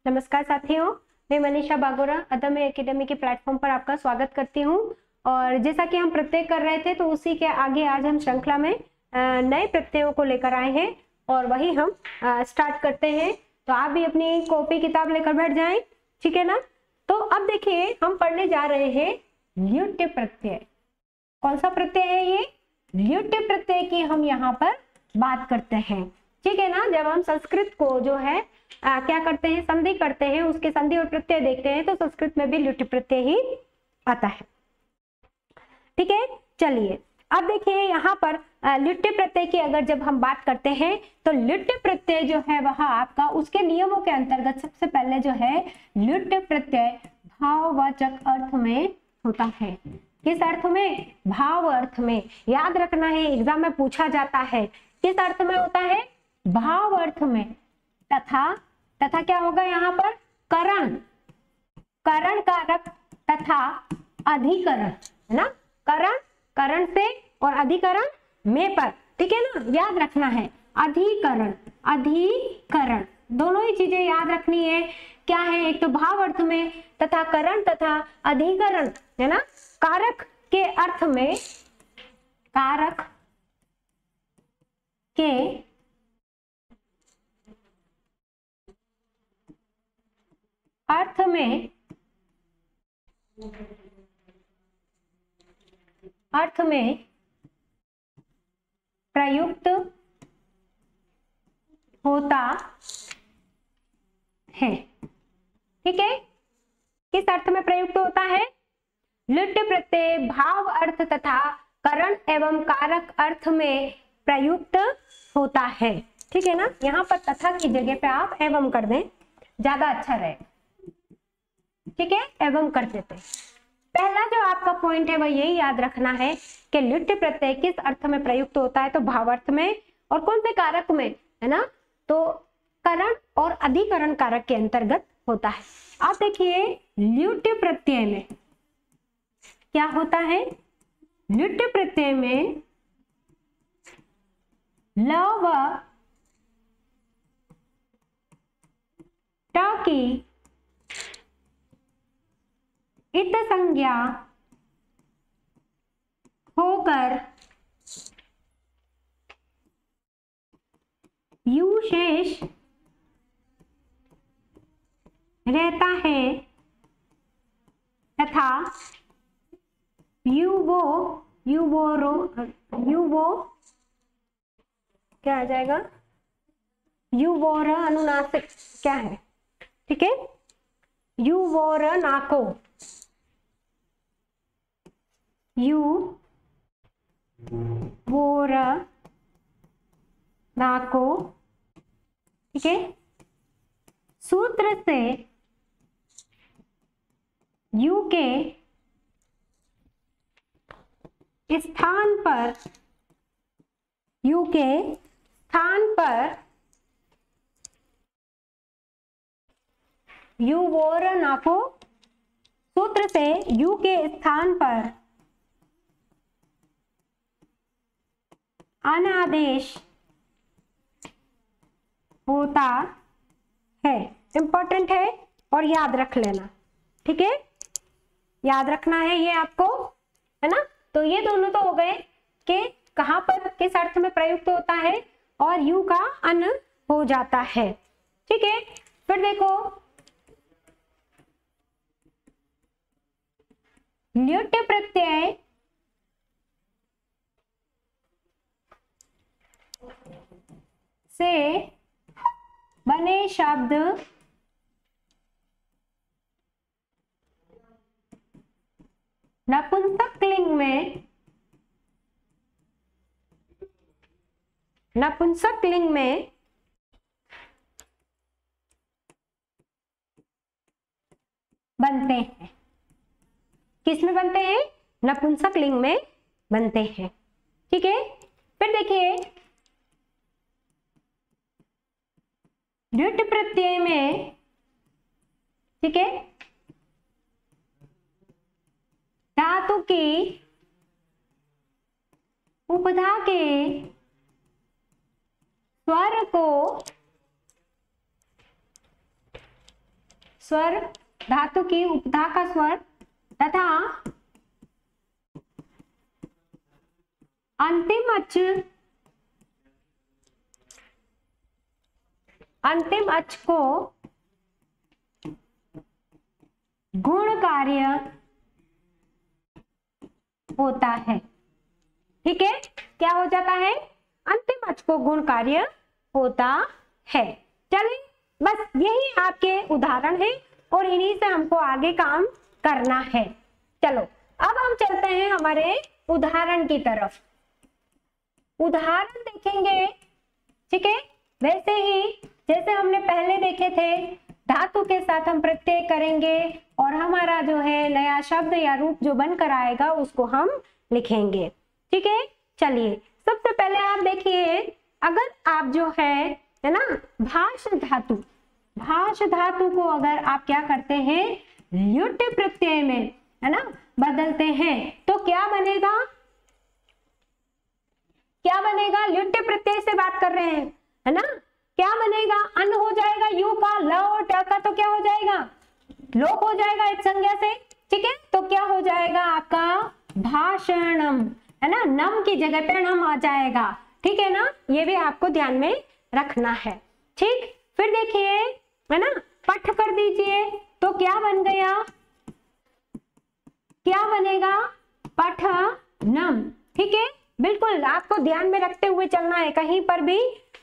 नमस्कार साथियों, मैं मनीषा बागोरा अदम्य एकेडमी के प्लेटफॉर्म पर आपका स्वागत करती हूं। और जैसा कि हम प्रत्यय कर रहे थे, तो उसी के आगे आज हम श्रृंखला में नए प्रत्ययों को लेकर आए हैं और वही हम स्टार्ट करते हैं। तो आप भी अपनी कॉपी किताब लेकर बैठ जाएं, ठीक है ना। तो अब देखिए, हम पढ़ने जा रहे हैं ल्युट्य प्रत्यय। कौन सा प्रत्यय है ये? ल्युट्य प्रत्यय की हम यहाँ पर बात करते हैं, ठीक है ना। जब हम संस्कृत को जो है क्या करते हैं, संधि करते हैं, उसके संधि और प्रत्यय देखते हैं, तो संस्कृत में भी ल्युट्य प्रत्यय ही आता है, ठीक है। चलिए अब देखिए, यहाँ पर ल्युट्य प्रत्यय की अगर जब हम बात करते हैं, तो ल्युट्य प्रत्यय जो है वह आपका उसके नियमों के अंतर्गत सबसे पहले जो है ल्युट्य प्रत्यय भाववाचक अर्थ में होता है। किस अर्थ में? भाव अर्थ में। याद रखना है, एग्जाम में पूछा जाता है किस अर्थ में होता है? भाव अर्थ में। तथा क्या होगा यहाँ पर? करण, करण कारक तथा अधिकरण, है ना। करण से और अधिकरण में पर, ठीक है ना। याद रखना है, अधिकरण दोनों ही चीजें याद रखनी है। क्या है? एक तो भाव अर्थ में तथा करण तथा अधिकरण, है ना। कारक के अर्थ में, कारक के अर्थ में प्रयुक्त होता है, ठीक है। किस अर्थ में प्रयुक्त होता है? ल्युट्य प्रत्यय भाव अर्थ तथा करण एवं कारक अर्थ में प्रयुक्त होता है, ठीक है ना। यहाँ पर तथा की जगह पे आप एवं कर दें, ज्यादा अच्छा रहे, ठीक है। एवं कर देते। पहला जो आपका पॉइंट है वह यही याद रखना है कि ल्युट्य प्रत्यय किस अर्थ में प्रयुक्त होता है, तो भावार्थ में। और कौन से कारक में, है ना, तो करण और अधिकरण कारक के अंतर्गत होता है। आप देखिए, ल्युट्य प्रत्यय में क्या होता है? ल्युट्य प्रत्यय में ल व ट की इत संज्ञा होकर यू शेष रहता है तथा क्या आ जाएगा? युवोर अनुनासिक क्या है, ठीक है। युवोर नाको, यू वोर नाको, ठीक है। सूत्र से यू के स्थान पर, यू के स्थान पर यू वोर नाको, सूत्र से यू के स्थान पर अनादेश होता है। इंपॉर्टेंट है और याद रख लेना, ठीक है। याद रखना है ये आपको, है ना। तो ये दोनों तो हो गए कि कहां पर किस अर्थ में प्रयुक्त होता है और यू का अन हो जाता है, ठीक है। फिर देखो, ल्युट्य प्रत्यय से बने शब्द नपुंसक लिंग में बनते हैं। किस में बनते हैं? नपुंसक लिंग में बनते हैं, ठीक है। फिर देखिए, ल्युट्य प्रत्यय में, ठीक है, धातु की उपधा के स्वर को स्वर धातु की उपधा का स्वर तथा अंतिम अच को गुण कार्य होता है। ठीक है, क्या हो जाता है? अंतिम अच को गुण कार्य होता है। चलिए, बस यही आपके उदाहरण है और इन्हीं से हमको आगे काम करना है। चलो अब हम चलते हैं हमारे उदाहरण की तरफ। उदाहरण देखेंगे, ठीक है, वैसे ही जैसे हमने पहले देखे थे, धातु के साथ हम प्रत्यय करेंगे और हमारा जो है नया शब्द या रूप जो बनकर आएगा उसको हम लिखेंगे। ठीक है, चलिए सबसे पहले आप देखिए, अगर आप जो है ना भाष धातु को अगर आप क्या करते हैं, ल्युट प्रत्यय में, है ना, बदलते हैं तो क्या बनेगा? क्या बनेगा? ल्युट प्रत्यय से बात कर रहे हैं, है ना, क्या बनेगा? अन हो जाएगा यू का, ल और ट का तो क्या हो जाएगा? लोप हो जाएगा एक संज्ञा से। ठीक है, तो क्या हो जाएगा आपका? भाषणम, है ना, नम की जगह पे नम आ जाएगा। ठीक है ना, ये भी आपको ध्यान में रखना है। ठीक, फिर देखिए, है ना, पठ कर दीजिए तो क्या बन गया? क्या बनेगा? पठनम। ठीक है, बिल्कुल आपको ध्यान में रखते हुए चलना है, कहीं पर भी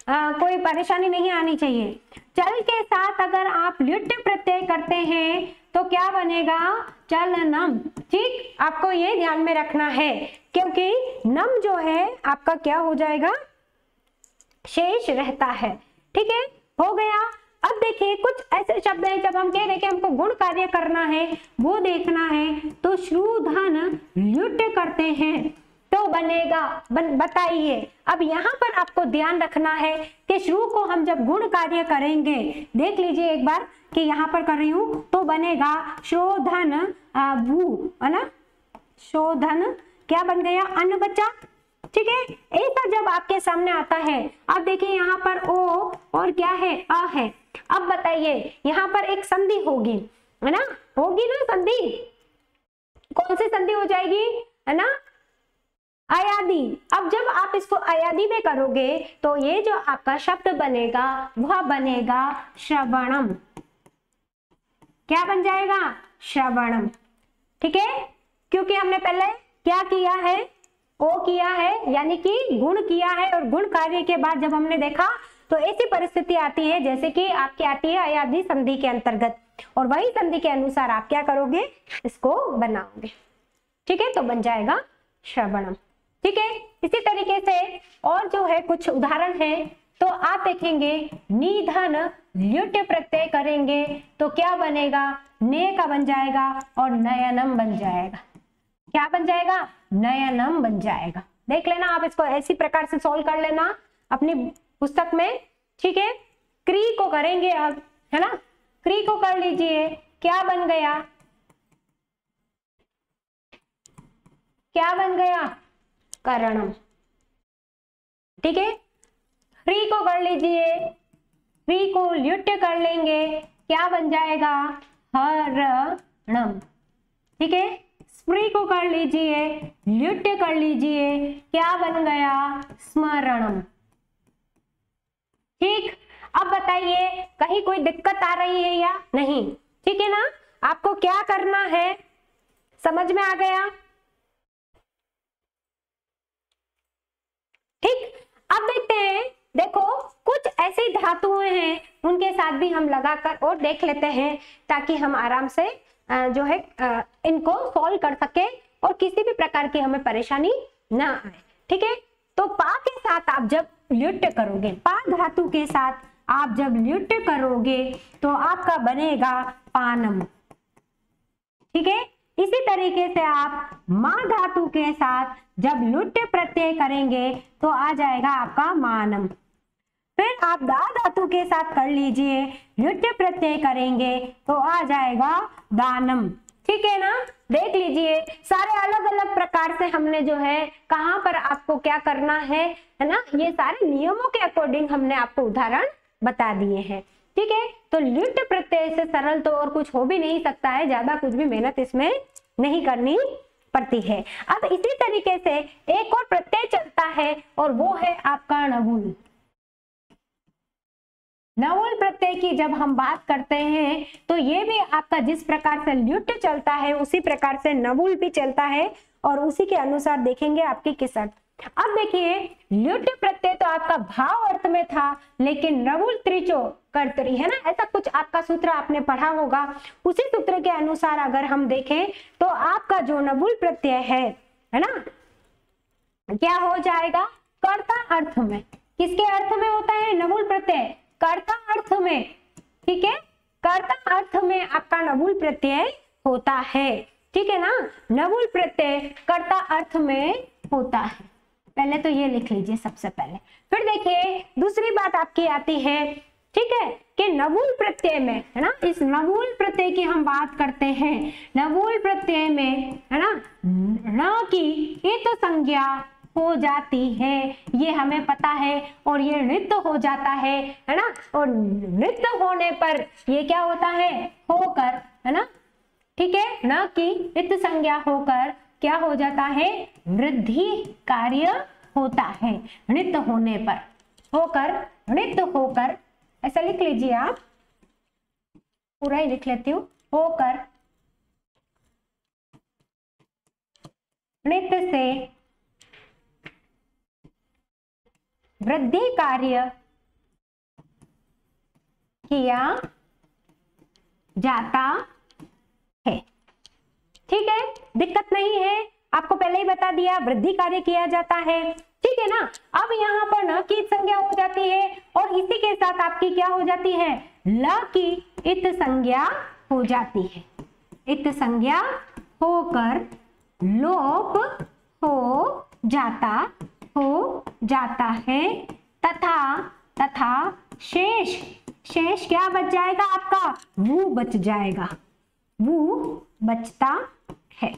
कोई परेशानी नहीं आनी चाहिए। चल के साथ अगर आप ल्युट प्रत्यय करते हैं तो क्या बनेगा? चलनम। ठीक, आपको ये ध्यान में रखना है क्योंकि नम जो है आपका क्या हो जाएगा? शेष रहता है। ठीक है, हो गया। अब देखिए, कुछ ऐसे शब्द हैं जब हम कह रहे हैं कि हमको गुण कार्य करना है, वो देखना है, तो श्रूधन ल्युट करते हैं तो बनेगा, बताइए। अब यहाँ पर आपको ध्यान रखना है कि श्रु को हम जब गुण कार्य करेंगे, देख लीजिए एक बार कि यहाँ पर कर रही हूं, तो बनेगा शोधन वु, है ना, शोधन। क्या बन गया? अन्न बचा। ठीक है, ऐसा जब आपके सामने आता है, अब देखिए यहाँ पर ओ और क्या है? अ है। अब बताइए, यहाँ पर एक संधि होगी, है ना, होगी ना संधि? कौन सी संधि हो जाएगी? है ना, अयादि। अब जब आप इसको अयादि में करोगे तो ये जो आपका शब्द बनेगा वह बनेगा श्रवणम। क्या बन जाएगा? श्रवणम। ठीक है, क्योंकि हमने पहले क्या किया है? ओ किया है, यानी कि गुण किया है, और गुण कार्य के बाद जब हमने देखा तो ऐसी परिस्थिति आती है जैसे कि आपकी आती है अयादि संधि के अंतर्गत, और वही संधि के अनुसार आप क्या करोगे? इसको बनाओगे। ठीक है, तो बन जाएगा श्रवणम। ठीक है, इसी तरीके से और जो है कुछ उदाहरण है, तो आप देखेंगे, निधन ल्युट प्रत्यय करेंगे तो क्या बनेगा? ने का बन जाएगा और नयनम बन जाएगा। क्या बन जाएगा? नयनम बन जाएगा। देख लेना, आप इसको ऐसी प्रकार से सॉल्व कर लेना अपनी पुस्तक में। ठीक है, क्री को करेंगे अब, है ना, क्री को कर लीजिए। क्या बन गया? क्या बन गया? करणम। ठीक है, ह्री को कर लीजिए, ह्री को ल्युट कर लेंगे, क्या बन जाएगा? हरणम। ठीक है, स्प्री को कर लीजिए, ल्युट कर लीजिए, क्या बन गया? स्मरणम। ठीक, अब बताइए कहीं कोई दिक्कत आ रही है या नहीं? ठीक है ना, आपको क्या करना है, समझ में आ गया? ठीक, अब देखते हैं, देखो कुछ ऐसी धातुएं हैं उनके साथ भी हम लगाकर और देख लेते हैं ताकि हम आराम से जो है इनको सॉल्व कर सके और किसी भी प्रकार की हमें परेशानी ना आए। ठीक है, तो पा के साथ आप जब ल्युट करोगे, पा धातु के साथ आप जब ल्युट करोगे तो आपका बनेगा पानम। ठीक है, इसी तरीके से आप मां धातु के साथ जब लुट प्रत्यय करेंगे तो आ जाएगा आपका मानम। फिर आप दा धातु के साथ कर लीजिए, लुट प्रत्यय करेंगे तो आ जाएगा दानम। ठीक है ना, देख लीजिए सारे अलग अलग प्रकार से हमने जो है कहां पर आपको क्या करना है ना, ये सारे नियमों के अकॉर्डिंग हमने आपको उदाहरण बता दिए हैं। ठीक है। तो ल्युट प्रत्यय से सरल तो और कुछ हो भी नहीं सकता है, ज्यादा कुछ भी मेहनत इसमें नहीं करनी पड़ती है। अब इसी तरीके से एक और प्रत्यय चलता है और वो है आपका नवुल। नवुल प्रत्यय की जब हम बात करते हैं तो ये भी आपका जिस प्रकार से ल्युट चलता है उसी प्रकार से नवुल भी चलता है और उसी के अनुसार देखेंगे आपकी किस अर्थ। अब देखिए ल्युट प्रत्यय तो आपका भाव अर्थ में था, लेकिन नवुल त्रिचो कर्तरी है ना, ऐसा कुछ आपका सूत्र आपने पढ़ा होगा। उसी सूत्र के अनुसार अगर हम देखें तो आपका जो नवुल प्रत्यय है ना, क्या हो जाएगा, कर्ता अर्थ में। किसके अर्थ में होता है नवुल प्रत्यय, कर्ता अर्थ में, ठीक है, कर्ता अर्थ में आपका नवुल प्रत्यय होता है, ठीक है ना। नवुल प्रत्यय कर्ता अर्थ में होता है, पहले तो ये लिख लीजिए सबसे पहले। फिर देखिए दूसरी बात आपकी आती है, ठीक है, कि नवुल प्रत्यय में है ना, इस नवुल प्रत्यय की हम बात करते हैं। नवुल प्रत्यय में है ना न की इत संज्ञा हो जाती है, ये हमें पता है, और ये नृत्य हो जाता है ना, और नृत्य होने पर ये क्या होता है, होकर, है ना, ठीक है, न की इत संज्ञा होकर क्या हो जाता है, वृद्धि कार्य होता है। नृत्य होने पर, होकर, नृत्य होकर, ऐसा लिख लीजिए आप, पूरा ही लिख लेती हूं, होकर नृत्य से वृद्धि कार्य किया जाता है, ठीक है, दिक्कत नहीं है, आपको पहले ही बता दिया वृद्धि कार्य किया जाता है, ठीक है ना। अब यहाँ पर न की संज्ञा हो जाती है और इसी के साथ आपकी क्या हो जाती है, ल की इत संज्ञा हो जाती है। इत संज्ञा होकर लोप हो जाता है तथा शेष क्या बच जाएगा आपका, वो बच जाएगा, वो बचता है।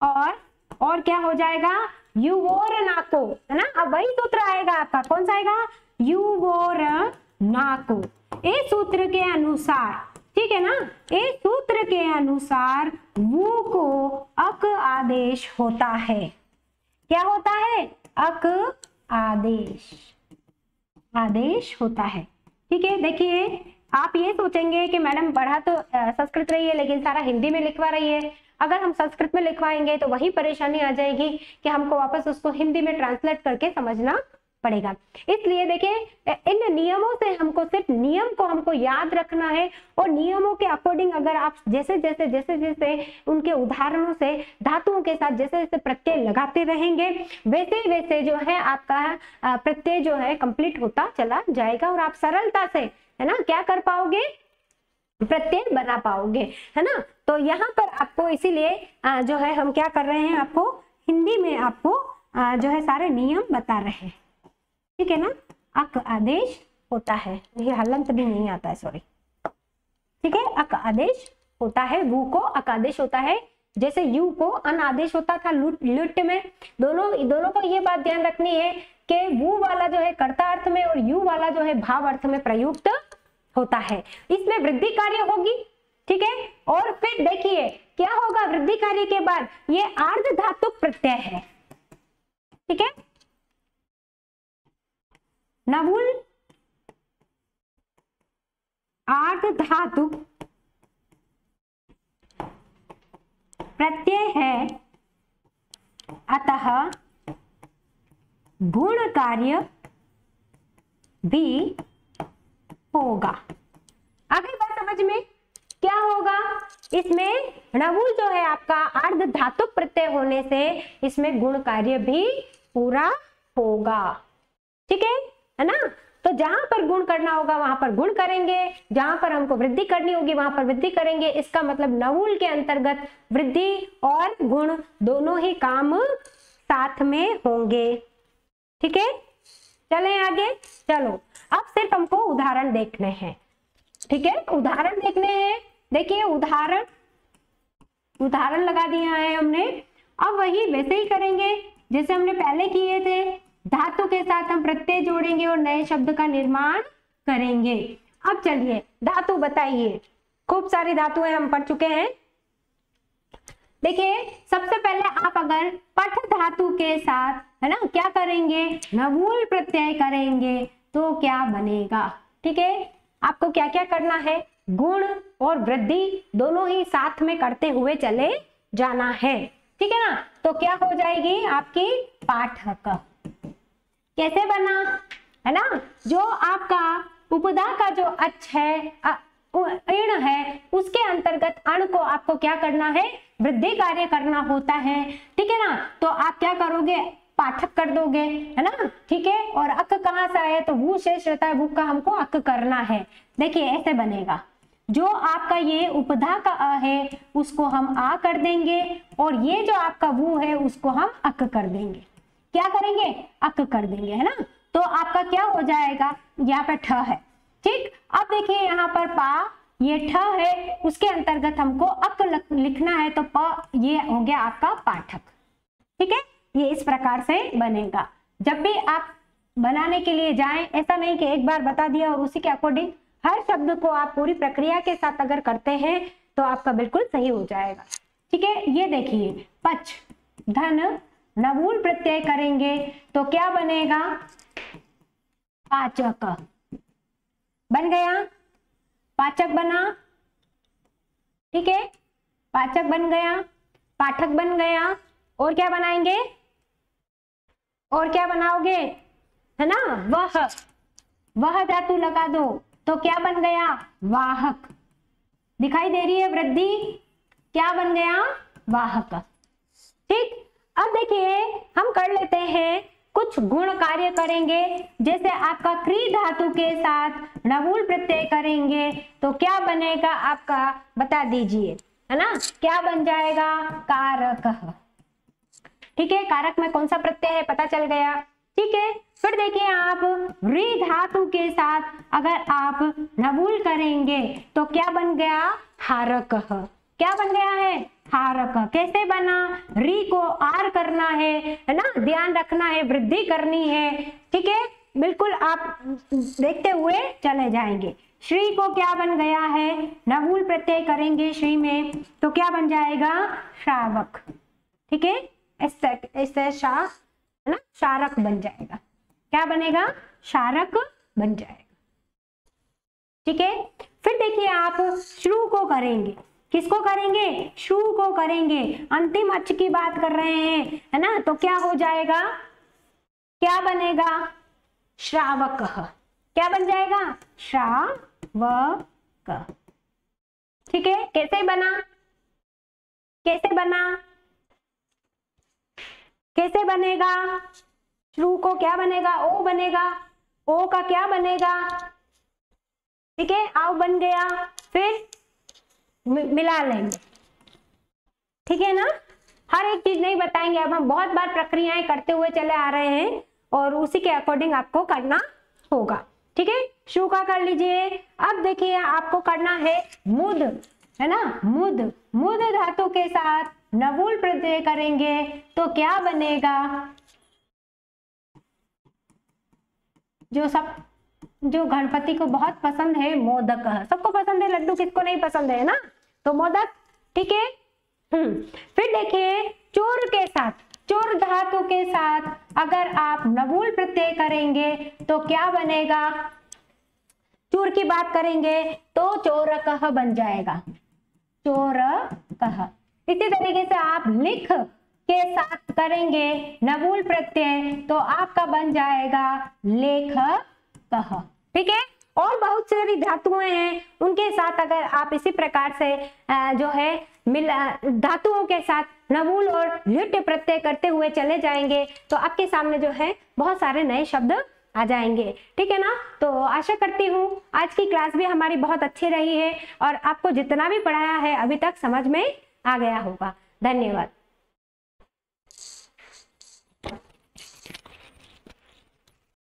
और क्या हो जाएगा, युवोर नाको, है ना। अब वही सूत्र आएगा आपका, कौन सा आएगा, युवोर नाको। इस सूत्र के अनुसार, ठीक है ना, इस सूत्र के अनुसार वो को अक आदेश होता है। क्या होता है, अक आदेश होता है, ठीक है। देखिए आप ये सोचेंगे कि मैडम पढ़ा तो संस्कृत रही है लेकिन सारा हिंदी में लिखवा रही है। अगर हम संस्कृत में लिखवाएंगे तो वही परेशानी आ जाएगी कि हमको वापस उसको हिंदी में ट्रांसलेट करके समझना पड़ेगा। इसलिए देखिए इन नियमों से हमको सिर्फ नियम को हमको याद रखना है और नियमों के अकॉर्डिंग अगर आप जैसे उनके उदाहरणों से धातुओं के साथ जैसे प्रत्यय लगाते रहेंगे वैसे जो है आपका प्रत्यय जो है कंप्लीट होता चला जाएगा और आप सरलता से, है ना, क्या कर पाओगे, प्रत्यय बना पाओगे, है ना। तो यहाँ पर आपको इसीलिए जो है हम क्या कर रहे हैं, आपको हिंदी में आपको जो है सारे नियम बता रहे हैं, ठीक है ना। अक आदेश होता है, ये हलंत भी नहीं आता है, सॉरी, ठीक है। अक आदेश होता है, वू को अक आदेश होता है, जैसे यू को अन आदेश होता था लुट में। दोनों को ये बात ध्यान रखनी है कि वू वाला जो है कर्ता अर्थ में और यू वाला जो है भाव अर्थ में प्रयुक्त होता है। इसमें वृद्धि कार्य होगी, ठीक है। और फिर देखिए क्या होगा, वृद्धि कार्य के बाद ये आर्ध धातुक प्रत्यय है, ठीक है। नवुल आर्ध धातुक प्रत्यय है, अतः गुण कार्य भी होगा। आगे बात समझ में क्या होगा, इसमें नवुल जो है आपका अर्ध धातुक प्रत्यय होने से इसमें गुण कार्य भी पूरा होगा, ठीक है ना। तो जहां पर गुण करना होगा वहां पर गुण करेंगे, जहां पर हमको वृद्धि करनी होगी वहां पर वृद्धि करेंगे। इसका मतलब नवुल के अंतर्गत वृद्धि और गुण दोनों ही काम साथ में होंगे, ठीक है। चलें आगे, चलो अब सिर्फ हमको उदाहरण देखने हैं, ठीक है, उदाहरण देखने हैं। देखिए उदाहरण लगा दिया है हमने, अब वही वैसे ही करेंगे जैसे हमने पहले किए थे। धातु के साथ हम प्रत्यय जोड़ेंगे और नए शब्द का निर्माण करेंगे। अब चलिए धातु बताइए, खूब सारी धातुएं हम पढ़ चुके हैं। देखिए सबसे पहले आप अगर पठ धातु के साथ है ना क्या करेंगे, नवूल प्रत्यय करेंगे तो क्या बनेगा। ठीक है, आपको क्या क्या करना है, गुण और वृद्धि दोनों ही साथ में करते हुए चले जाना है। ठीक है ना, तो क्या हो जाएगी आपकी पाठक। कैसे बना है ना, जो आपका उपदा का जो अच्छ है ऋण है उसके अंतर्गत अण को आपको क्या करना है, वृद्धि कार्य करना होता है। ठीक है ना, तो आप क्या करोगे, पाठक कर दोगे है ना। ठीक है, और अक कहां से आया, तो वो शेष रहता है, वो का हमको अक करना है। देखिए ऐसे बनेगा, जो आपका ये उपधा का अ है उसको हम आ कर देंगे और ये जो आपका वो है उसको हम अक कर देंगे। क्या करेंगे, अक कर देंगे है ना। तो आपका क्या हो जाएगा, यहाँ पे ठ है। ठीक, अब देखिए यहाँ पर पा, ये ठ है, उसके अंतर्गत हमको अक लिखना है, तो प ये हो गया आपका पाठक। ठीक है, ये इस प्रकार से बनेगा। जब भी आप बनाने के लिए जाएं, ऐसा नहीं कि एक बार बता दिया और उसी के अकॉर्डिंग हर शब्द को आप पूरी प्रक्रिया के साथ अगर करते हैं तो आपका बिल्कुल सही हो जाएगा। ठीक है, ये देखिए पच धन नवूल प्रत्यय करेंगे तो क्या बनेगा, पाचक बन गया, पाचक बना। ठीक है, पाचक बन गया, पाठक बन गया, और क्या बनाएंगे, और क्या बनाओगे है ना, वह धातु लगा दो तो क्या बन गया, वाहक। दिखाई दे रही है वृद्धि, क्या बन गया, वाहक। ठीक, अब देखिए हम कर लेते हैं कुछ गुण कार्य करेंगे। जैसे आपका क्री धातु के साथ नवूल प्रत्यय करेंगे तो क्या बनेगा आपका, बता दीजिए है ना, क्या बन जाएगा, कारक। ठीक है, कारक में कौन सा प्रत्यय है पता चल गया। ठीक है, फिर देखिए आप री धातु के साथ अगर आप नवूल करेंगे तो क्या बन गया, हारक। क्या बन गया है, हारक। कैसे बना, री को आर करना है ना, ध्यान रखना है, वृद्धि करनी है। ठीक है, बिल्कुल आप देखते हुए चले जाएंगे। श्री को क्या बन गया है, नवूल प्रत्यय करेंगे श्री में तो क्या बन जाएगा, श्रावक। ठीक है, इससे शाह है ना, शारक बन जाएगा। क्या बनेगा, शारक बन जाएगा। ठीक है, फिर देखिए आप श्रु को करेंगे, किसको करेंगे, श्रु को करेंगे, अंतिम अच की बात कर रहे हैं है ना, तो क्या हो जाएगा, क्या बनेगा, श्रावक। क्या बन जाएगा, श्रावक। ठीक है, कैसे बना, कैसे बना, कैसे बनेगा, श्रु को क्या बनेगा, ओ बनेगा, ओ का क्या बनेगा। ठीक है, आओ बन गया, फिर मिला लेंगे। ठीक है ना, हर एक चीज नहीं बताएंगे, अब हम बहुत बार प्रक्रियाएं करते हुए चले आ रहे हैं और उसी के अकॉर्डिंग आपको करना होगा। ठीक है, शु का कर लीजिए। अब देखिए आपको करना है मुद है ना, मुद, मुद धातु के साथ नवूल प्रत्यय करेंगे तो क्या बनेगा, जो गणपति को बहुत पसंद है, मोदक। सबको पसंद है, लड्डू किसको नहीं पसंद है ना, तो मोदक। ठीक है, फिर देखिए चोर के साथ, चोर धातु के साथ अगर आप नवूल प्रत्यय करेंगे तो क्या बनेगा, चूर की बात करेंगे तो चोरकह बन जाएगा, चोरकह। इसी तरीके से आप लिख के साथ करेंगे नवूल प्रत्यय तो आपका बन जाएगा लेखकः। ठीक है, और बहुत सारी धातुएं हैं, उनके साथ अगर आप इसी प्रकार से जो है धातुओं के साथ नवूल और लिट प्रत्यय करते हुए चले जाएंगे तो आपके सामने जो है बहुत सारे नए शब्द आ जाएंगे। ठीक है ना, तो आशा करती हूँ आज की क्लास भी हमारी बहुत अच्छी रही है और आपको जितना भी पढ़ाया है अभी तक समझ में आ गया होगा। धन्यवाद।